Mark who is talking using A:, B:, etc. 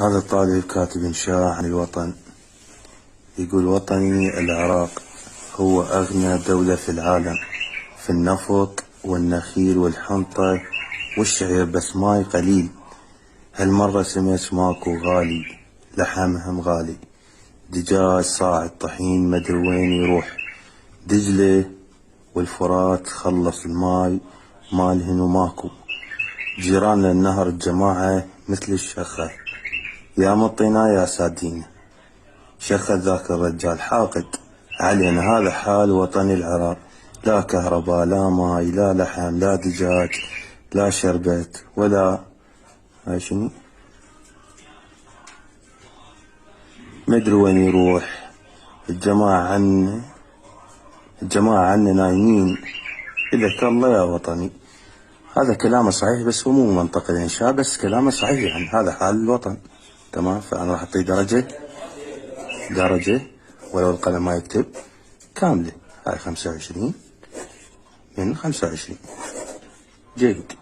A: هذا الطالب كاتب إنشاء عن الوطن، يقول: وطني العراق هو أغنى دولة في العالم في النفط والنخيل والحنطة والشعير، بس ماي قليل. هالمرة سمك ماكو غالي، لحمهم غالي، دجاج صاع الطحين مدري وين يروح. دجلة والفرات خلص الماي مالهن وماكو. جيراننا النهر الجماعة مثل الشخة، يا مطينا يا سادينا. شخة ذاك الرجال حاقد علينا. هذا حال وطني العراق، لا كهرباء لا ماي لا لحم لا دجاج لا شربت ولا هاي شنو مدري وين يروح. الجماعة عنا نايمين. إلك الله يا وطني. هذا كلامه صحيح، بس هو مو منطق الإنشاء، بس كلامه صحيح. يعني هذا حال الوطن، تمام. فأنا راح أعطيه درجة ولو القلم ما يكتب كاملة. هاي 25 من 25. جيد.